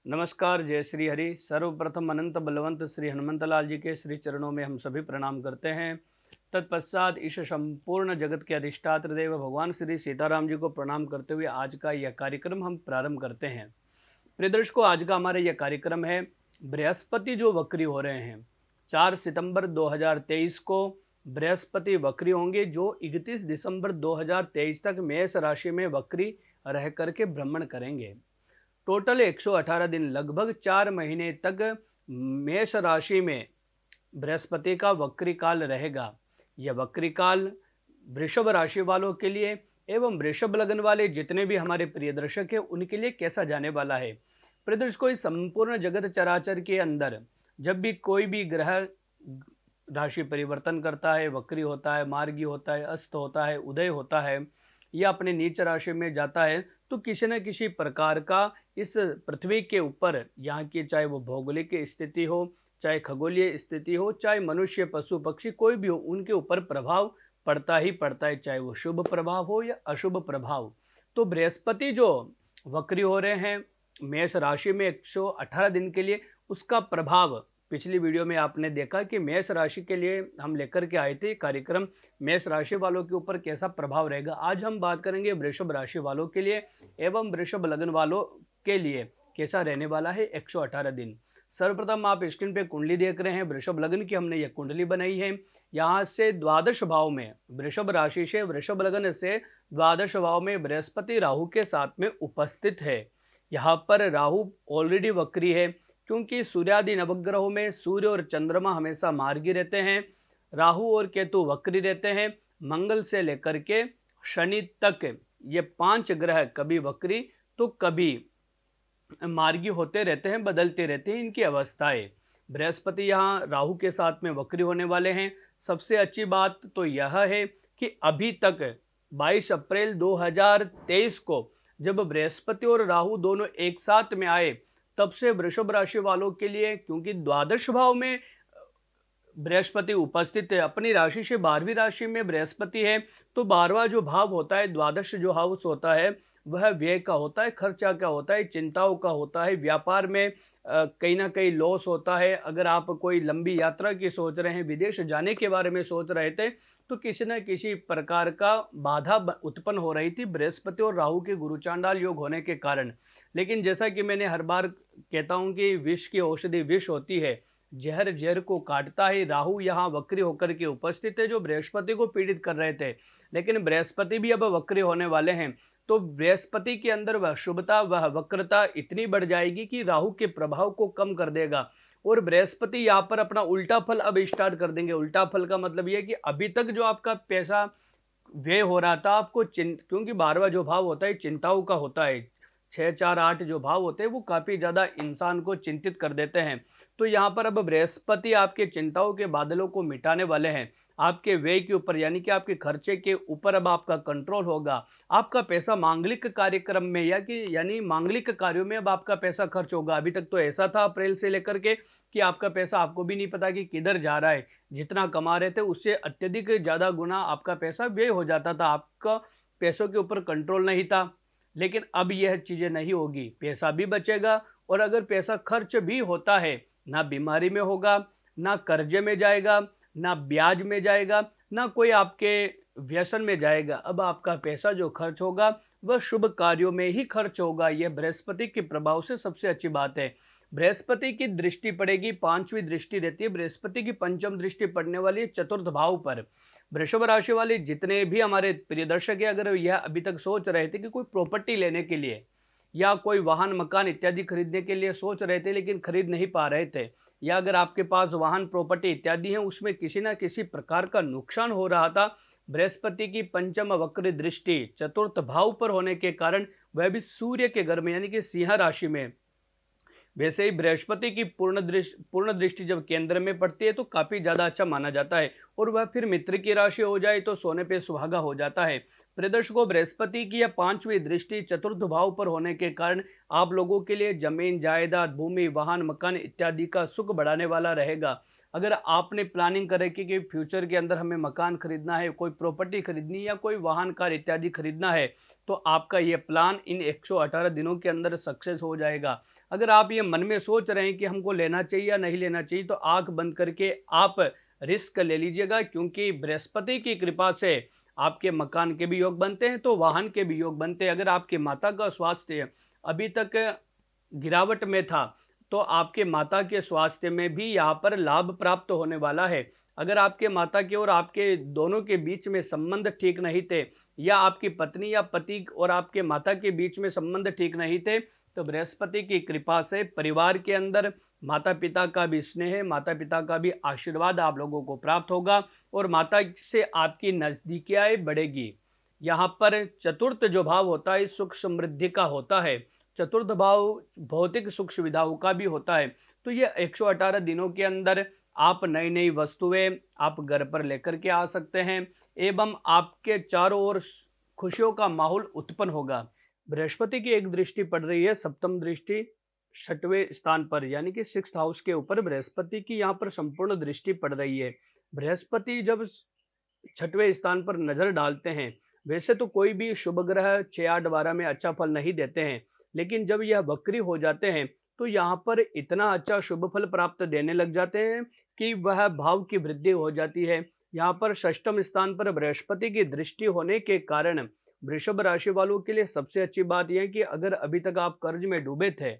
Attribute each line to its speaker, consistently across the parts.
Speaker 1: नमस्कार, जय श्री हरि। सर्वप्रथम अनंत बलवंत श्री हनुमंत लाल जी के श्री चरणों में हम सभी प्रणाम करते हैं। तत्पश्चात इस संपूर्ण जगत के अधिष्ठात्र देव भगवान श्री सीताराम जी को प्रणाम करते हुए आज का यह कार्यक्रम हम प्रारंभ करते हैं। प्रिय दर्शकों, आज का हमारा यह कार्यक्रम है बृहस्पति जो वक्री हो रहे हैं। 4 सितंबर 2023 को बृहस्पति वक्री होंगे, जो 31 दिसंबर 2023 तक मेष राशि में वक्री रह करके भ्रमण करेंगे। टोटल 118 दिन, लगभग 4 महीने तक मेष राशि में बृहस्पति का वक्री काल रहेगा। यह वक्री काल वृषभ राशि वालों के लिए एवं वृषभ लग्न वाले जितने भी हमारे प्रिय दर्शक हैं उनके लिए कैसा जाने वाला है। प्रिय दर्शकों, इस संपूर्ण जगत चराचर के अंदर जब भी कोई भी ग्रह राशि परिवर्तन करता है, वक्री होता है, मार्गी होता है, अस्त होता है, उदय होता है या अपने नीच राशि में जाता है, तो किसी न किसी प्रकार का इस पृथ्वी के ऊपर, यहाँ की चाहे वो भौगोलिक स्थिति हो, चाहे खगोलीय स्थिति हो, चाहे मनुष्य पशु पक्षी कोई भी हो, उनके ऊपर प्रभाव पड़ता ही पड़ता है, चाहे वो शुभ प्रभाव हो या अशुभ प्रभाव। तो बृहस्पति जो वक्री हो रहे हैं मेष राशि में 118 दिन के लिए, उसका प्रभाव पिछली वीडियो में आपने देखा कि मेष राशि के लिए हम लेकर के आए थे कार्यक्रम, मेष राशि वालों के ऊपर कैसा प्रभाव रहेगा। आज हम बात करेंगे वृषभ राशि वालों के लिए एवं वृषभ लग्न वालों के लिए कैसा रहने वाला है 118 दिन। सर्वप्रथम आप स्क्रीन पे कुंडली देख रहे हैं वृषभ लग्न की, हमने ये कुंडली बनाई है। यहाँ से द्वादश भाव में वृषभ राशि से वृषभ लग्न से द्वादश भाव में बृहस्पति राहु के साथ में उपस्थित है। यहाँ पर राहु ऑलरेडी वक्री है, क्योंकि सूर्यादि नवग्रहों में सूर्य और चंद्रमा हमेशा मार्गी रहते हैं, राहु और केतु वक्री रहते हैं। मंगल से लेकर के शनि तक ये 5 ग्रह कभी वक्री तो कभी मार्गी होते रहते हैं, बदलते रहते हैं इनकी अवस्थाएं। बृहस्पति यहाँ राहु के साथ में वक्री होने वाले हैं। सबसे अच्छी बात तो यह है कि अभी तक 22 अप्रैल 2023 को जब बृहस्पति और राहु दोनों एक साथ में आए, तब से वृषभ राशि वालों के लिए, क्योंकि द्वादश भाव में बृहस्पति उपस्थित है, अपनी राशि से 12वीं राशि में बृहस्पति है, तो 12वां जो भाव होता है, द्वादश जो हाउस होता है, वह व्यय का होता है, खर्चा का होता है, चिंताओं का होता है, व्यापार में कहीं ना कहीं लॉस होता है। अगर आप कोई लंबी यात्रा की सोच रहे हैं, विदेश जाने के बारे में सोच रहे थे, तो किसी न किसी प्रकार का बाधा उत्पन्न हो रही थी बृहस्पति और राहु के गुरु चांडाल योग होने के कारण। लेकिन जैसा कि मैंने हर बार कहता हूं कि विष की औषधि विष होती है, जहर जहर को काटता है। राहु यहाँ वक्री होकर के उपस्थित है, जो बृहस्पति को पीड़ित कर रहे थे, लेकिन बृहस्पति भी अब वक्री होने वाले हैं। तो बृहस्पति के अंदर वह शुभता, वह वक्रता इतनी बढ़ जाएगी कि राहु के प्रभाव को कम कर देगा। और बृहस्पति यहाँ पर अपना उल्टा फल अब स्टार्ट कर देंगे। उल्टा फल का मतलब यह है कि अभी तक जो आपका पैसा व्यय हो रहा था, आपको क्योंकि 12वां जो भाव होता है चिंताओं का होता है, 6, 4, 8 जो भाव होते हैं वो काफ़ी ज़्यादा इंसान को चिंतित कर देते हैं। तो यहाँ पर अब बृहस्पति आपके चिंताओं के बादलों को मिटाने वाले हैं। आपके व्यय के ऊपर, यानी कि आपके खर्चे के ऊपर अब आपका कंट्रोल होगा। आपका पैसा मांगलिक कार्यक्रम में यानी मांगलिक कार्यों में अब आपका पैसा खर्च होगा। अभी तक तो ऐसा था अप्रैल से लेकर के कि आपका पैसा आपको भी नहीं पता कि किधर जा रहा है। जितना कमा रहे थे उससे अत्यधिक ज़्यादा गुना आपका पैसा व्यय हो जाता था, आपका पैसों के ऊपर कंट्रोल नहीं था। लेकिन अब यह चीज़ें नहीं होगी, पैसा भी बचेगा, और अगर पैसा खर्च भी होता है, ना बीमारी में होगा, ना कर्जे में जाएगा, ना ब्याज में जाएगा, ना कोई आपके व्यसन में जाएगा। अब आपका पैसा जो खर्च होगा वह शुभ कार्यों में ही खर्च होगा। यह बृहस्पति के प्रभाव से सबसे अच्छी बात है। बृहस्पति की दृष्टि पड़ेगी, 5वीं दृष्टि रहती है बृहस्पति की, 5म दृष्टि पड़ने वाली है चतुर्थ भाव पर। वृषभ राशि वाले जितने भी हमारे प्रिय दर्शक हैं, अगर यह अभी तक सोच रहे थे कि कोई प्रॉपर्टी लेने के लिए या कोई वाहन मकान इत्यादि खरीदने के लिए सोच रहे थे लेकिन खरीद नहीं पा रहे थे, या अगर आपके पास वाहन प्रॉपर्टी इत्यादि हैं उसमें किसी न किसी प्रकार का नुकसान हो रहा था, बृहस्पति की 5म वक्र दृष्टि चतुर्थ भाव पर होने के कारण, वह भी सूर्य के घर में यानी कि सिंह राशि में। वैसे ही बृहस्पति की पूर्ण दृष्टि जब केंद्र में पड़ती है तो काफ़ी ज़्यादा अच्छा माना जाता है, और वह फिर मित्र की राशि हो जाए तो सोने पे सुहागा हो जाता है। प्रदर्शकों, बृहस्पति की यह 5वीं दृष्टि चतुर्थ भाव पर होने के कारण आप लोगों के लिए जमीन जायदाद, भूमि, वाहन, मकान इत्यादि का सुख बढ़ाने वाला रहेगा। अगर आपने प्लानिंग करे कि फ्यूचर के अंदर हमें मकान खरीदना है, कोई प्रॉपर्टी खरीदनी है या कोई वाहन कार इत्यादि खरीदना है, तो आपका ये प्लान इन 118 दिनों के अंदर सक्सेस हो जाएगा। अगर आप ये मन में सोच रहे हैं कि हमको लेना चाहिए या नहीं लेना चाहिए, तो आंख बंद करके आप रिस्क ले लीजिएगा, क्योंकि बृहस्पति की कृपा से आपके मकान के भी योग बनते हैं, तो वाहन के भी योग बनते हैं। अगर आपके माता का स्वास्थ्य अभी तक गिरावट में था, तो आपके माता के स्वास्थ्य में भी यहाँ पर लाभ प्राप्त होने वाला है। अगर आपके माता के और आपके दोनों के बीच में संबंध ठीक नहीं थे, या आपकी पत्नी या पति और आपके माता के बीच में संबंध ठीक नहीं थे, तो बृहस्पति की कृपा से परिवार के अंदर माता पिता का भी स्नेह, माता पिता का भी आशीर्वाद आप लोगों को प्राप्त होगा और माता से आपकी नजदीकियाँ बढ़ेगी। यहाँ पर चतुर्थ जो भाव होता है सुख समृद्धि का होता है, चतुर्थ भाव भौतिक सुख सुविधाओं का भी होता है। तो ये 118 दिनों के अंदर आप नई नई वस्तुएं आप घर पर लेकर के आ सकते हैं, एवं आपके चारों ओर खुशियों का माहौल उत्पन्न होगा। बृहस्पति की एक दृष्टि पड़ रही है, सप्तम दृष्टि 6वें स्थान पर, यानी कि 6th हाउस के ऊपर बृहस्पति की यहाँ पर संपूर्ण दृष्टि पड़ रही है। बृहस्पति जब 6वें स्थान पर नजर डालते हैं, वैसे तो कोई भी शुभ ग्रह 6, 8, 12 में अच्छा फल नहीं देते हैं, लेकिन जब यह वक्री हो जाते हैं तो यहाँ पर इतना अच्छा शुभ फल प्राप्त देने लग जाते हैं कि वह भाव की वृद्धि हो जाती है। यहाँ पर 6म स्थान पर बृहस्पति की दृष्टि होने के कारण वृषभ राशि वालों के लिए सबसे अच्छी बात यह है कि अगर अभी तक आप कर्ज में डूबे थे,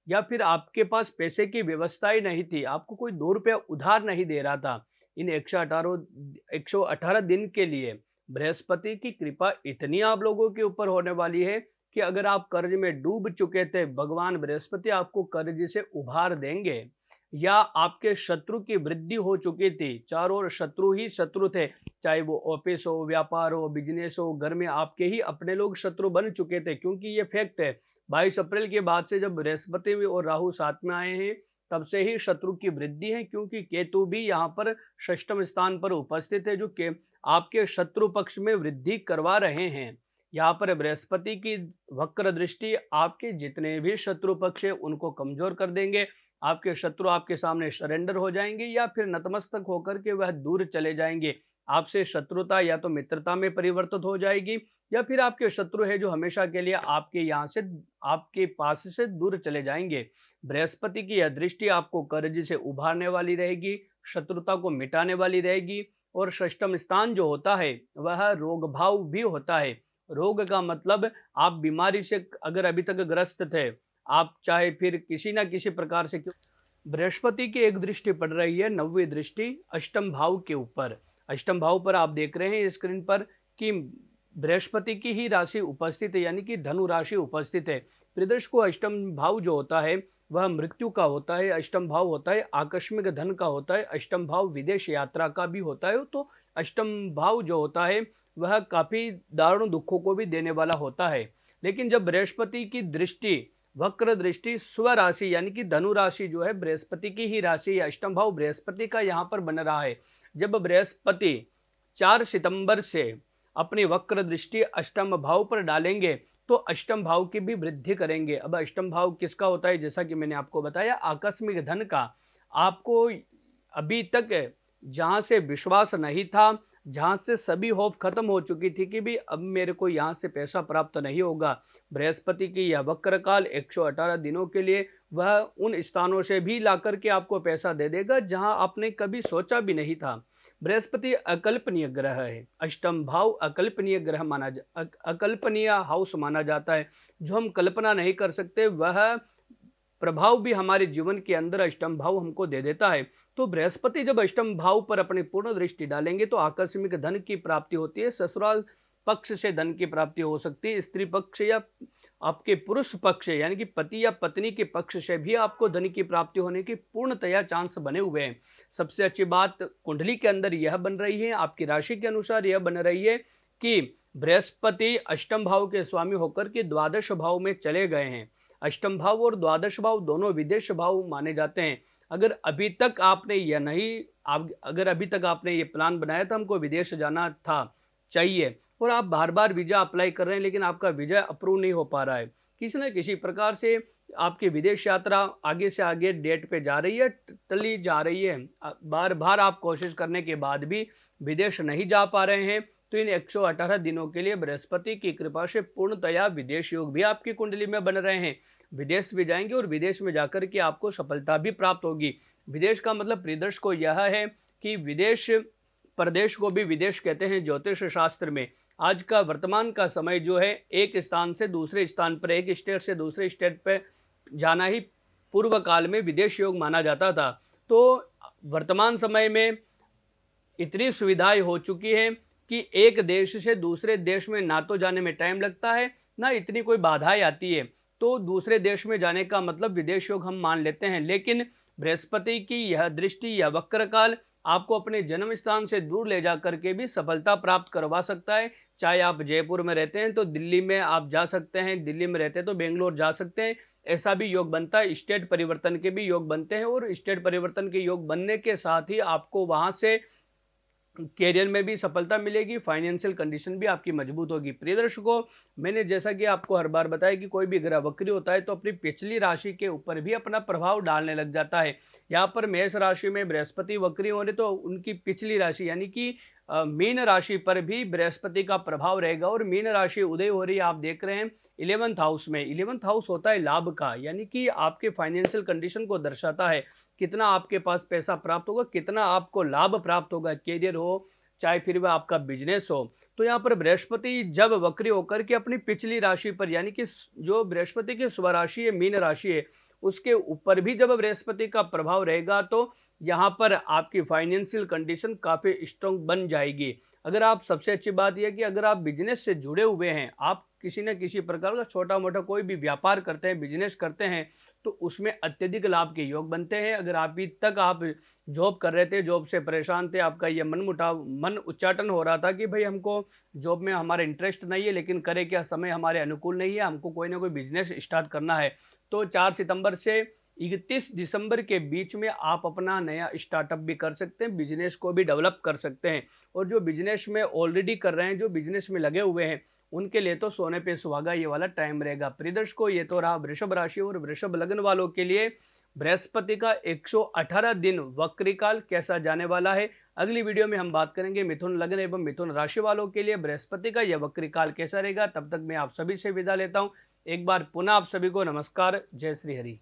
Speaker 1: या फिर आपके पास पैसे की व्यवस्था ही नहीं थी, आपको कोई 2 रुपया उधार नहीं दे रहा था, इन 118 दिन के लिए बृहस्पति की कृपा इतनी आप लोगों के ऊपर होने वाली है कि अगर आप कर्ज में डूब चुके थे, भगवान बृहस्पति आपको कर्ज से उभार देंगे। या आपके शत्रु की वृद्धि हो चुकी थी, चारों ओर शत्रु ही शत्रु थे, चाहे वो ऑफिस हो, व्यापार हो, बिजनेस हो, घर में आपके ही अपने लोग शत्रु बन चुके थे, क्योंकि ये फैक्ट है। 22 अप्रैल के बाद से जब बृहस्पति और राहु साथ में आए हैं, तब से ही शत्रु की वृद्धि है, क्योंकि केतु भी यहाँ पर 6म स्थान पर उपस्थित है, जो के आपके शत्रु पक्ष में वृद्धि करवा रहे हैं। यहाँ पर बृहस्पति की वक्र दृष्टि आपके जितने भी शत्रु पक्ष है उनको कमजोर कर देंगे। आपके शत्रु आपके सामने सरेंडर हो जाएंगे, या फिर नतमस्तक होकर के वह दूर चले जाएंगे। आपसे शत्रुता या तो मित्रता में परिवर्तित हो जाएगी, या फिर आपके शत्रु है जो हमेशा के लिए आपके यहाँ से आपके पास से दूर चले जाएंगे। बृहस्पति की यह दृष्टि आपको कर्ज से उभारने वाली रहेगी, शत्रुता को मिटाने वाली रहेगी। और 6म स्थान जो होता है वह रोग भाव भी होता है। रोग का मतलब आप बीमारी से अगर अभी तक ग्रस्त थे, आप चाहे फिर किसी ना किसी प्रकार से, बृहस्पति की एक दृष्टि पड़ रही है, 9वीं दृष्टि 8म भाव के ऊपर। 8म भाव पर आप देख रहे हैं स्क्रीन पर कि बृहस्पति की ही राशि उपस्थित है, यानी कि धनु राशि उपस्थित है। प्रदर्श को 8म भाव जो होता है वह मृत्यु का होता है, 8म भाव होता है आकस्मिक धन का होता है, 8म भाव विदेश यात्रा का भी होता है। तो 8म भाव जो होता है वह काफी दारुण दुखों को भी देने वाला होता है। लेकिन जब बृहस्पति की दृष्टि वक्र दृष्टि स्व राशि यानी कि धनु राशि जो है बृहस्पति की ही राशि है, 8म भाव बृहस्पति का यहाँ पर बन रहा है। जब बृहस्पति 4 सितंबर से अपनी वक्र दृष्टि 8म भाव पर डालेंगे तो 8म भाव की भी वृद्धि करेंगे। अब 8म भाव किसका होता है, जैसा कि मैंने आपको बताया आकस्मिक धन का। आपको अभी तक जहाँ से विश्वास नहीं था, जहाँ से सभी होप खत्म हो चुकी थी कि भी अब मेरे को यहाँ से पैसा प्राप्त नहीं होगा, बृहस्पति की यह वक्र काल 118 दिनों के लिए वह उन स्थानों से भी ला करके आपको पैसा दे देगा जहाँ आपने कभी सोचा भी नहीं था। बृहस्पति अकल्पनीय ग्रह है, 8म भाव अकल्पनीय ग्रह अकल्पनीय हाउस माना जाता है। जो हम कल्पना नहीं कर सकते वह प्रभाव भी हमारे जीवन के अंदर 8म भाव हमको दे देता है। तो बृहस्पति जब 8म भाव पर अपनी पूर्ण दृष्टि डालेंगे तो आकस्मिक धन की प्राप्ति होती है। ससुराल पक्ष से धन की प्राप्ति हो सकती है, स्त्री पक्ष या आपके पुरुष पक्ष यानी कि पति या पत्नी के पक्ष से भी आपको धन की प्राप्ति होने की पूर्णतया चांस बने हुए हैं। सबसे अच्छी बात कुंडली के अंदर यह बन रही है, आपकी राशि के अनुसार यह बन रही है कि बृहस्पति 8म भाव के स्वामी होकर के द्वादश भाव में चले गए हैं। 8म भाव और द्वादश भाव दोनों विदेश भाव माने जाते हैं। अगर अभी तक आपने ये प्लान बनाया था हमको विदेश जाना था चाहिए और आप बार बार वीज़ा अप्लाई कर रहे हैं लेकिन आपका वीज़ा अप्रूव नहीं हो पा रहा है, किसी न किसी प्रकार से आपकी विदेश यात्रा आगे से आगे डेट पे जा रही है, टली जा रही है, बार बार आप कोशिश करने के बाद भी विदेश नहीं जा पा रहे हैं, तो इन 118 दिनों के लिए बृहस्पति की कृपा से पूर्णतया विदेश योग भी आपकी कुंडली में बन रहे हैं। विदेश भी जाएंगे और विदेश में जाकर के आपको सफलता भी प्राप्त होगी। विदेश का मतलब प्रियदर्श को यह है कि विदेश प्रदेश को भी विदेश कहते हैं ज्योतिष शास्त्र में। आज का वर्तमान का समय जो है, एक स्थान से दूसरे स्थान पर, एक स्टेट से दूसरे स्टेट पर जाना ही पूर्व काल में विदेश योग माना जाता था। तो वर्तमान समय में इतनी सुविधाएं हो चुकी हैं कि एक देश से दूसरे देश में ना तो जाने में टाइम लगता है, ना इतनी कोई बाधाएं आती है। तो दूसरे देश में जाने का मतलब विदेश योग हम मान लेते हैं। लेकिन बृहस्पति की यह दृष्टि, यह वक्र काल आपको अपने जन्म स्थान से दूर ले जा करके भी सफलता प्राप्त करवा सकता है। चाहे आप जयपुर में रहते हैं तो दिल्ली में आप जा सकते हैं, दिल्ली में रहते हैं तो बेंगलोर जा सकते हैं। ऐसा भी योग बनता है। स्टेट परिवर्तन के भी योग बनते हैं और स्टेट परिवर्तन के योग बनने के साथ ही आपको वहां से कैरियर में भी सफलता मिलेगी, फाइनेंशियल कंडीशन भी आपकी मजबूत होगी। प्रिय दर्शकों, मैंने जैसा कि आपको हर बार बताया कि कोई भी ग्रह वक्री होता है तो अपनी पिछली राशि के ऊपर भी अपना प्रभाव डालने लग जाता है। यहाँ पर मेष राशि में बृहस्पति वक्री हो रहे तो उनकी पिछली राशि यानी कि मीन राशि पर भी बृहस्पति का प्रभाव रहेगा। और मीन राशि उदय हो रही है, आप देख रहे हैं 11th हाउस में। 11th हाउस होता है लाभ का, यानी कि आपके फाइनेंशियल कंडीशन को दर्शाता है। कितना आपके पास पैसा प्राप्त होगा, कितना आपको लाभ प्राप्त होगा, कैरियर हो चाहे फिर वह आपका बिजनेस हो। तो यहाँ पर बृहस्पति जब वक्री होकर के अपनी पिछली राशि पर, यानी कि जो बृहस्पति की स्वराशि है, मीन राशि है, उसके ऊपर भी जब बृहस्पति का प्रभाव रहेगा तो यहाँ पर आपकी फाइनेंशियल कंडीशन काफ़ी स्ट्रॉन्ग बन जाएगी। अगर आप, सबसे अच्छी बात यह कि अगर आप बिजनेस से जुड़े हुए हैं, आप किसी न किसी प्रकार का छोटा मोटा कोई भी व्यापार करते हैं, बिजनेस करते हैं, तो उसमें अत्यधिक लाभ के योग बनते हैं। अगर अभी तक आप जॉब कर रहे थे, जॉब से परेशान थे, आपका ये मन उच्चाटन हो रहा था कि भाई हमको जॉब में हमारा इंटरेस्ट नहीं है, लेकिन करे क्या, समय हमारे अनुकूल नहीं है, हमको कोई ना कोई बिजनेस स्टार्ट करना है, तो 4 सितंबर से 31 दिसंबर के बीच में आप अपना नया स्टार्टअप भी कर सकते हैं, बिजनेस को भी डेवलप कर सकते हैं। और जो बिजनेस में ऑलरेडी कर रहे हैं, जो बिजनेस में लगे हुए हैं, उनके लिए तो सोने पे सुहागा ये वाला टाइम रहेगा। प्रिय दर्शकों, ये तो रहा वृषभ राशि और वृषभ लग्न वालों के लिए बृहस्पति का 118 दिन वक्रीकाल कैसा जाने वाला है। अगली वीडियो में हम बात करेंगे मिथुन लग्न एवं मिथुन राशि वालों के लिए बृहस्पति का यह वक्रीकाल कैसा रहेगा। तब तक मैं आप सभी से विदा लेता हूं। एक बार पुनः आप सभी को नमस्कार, जय श्री हरि।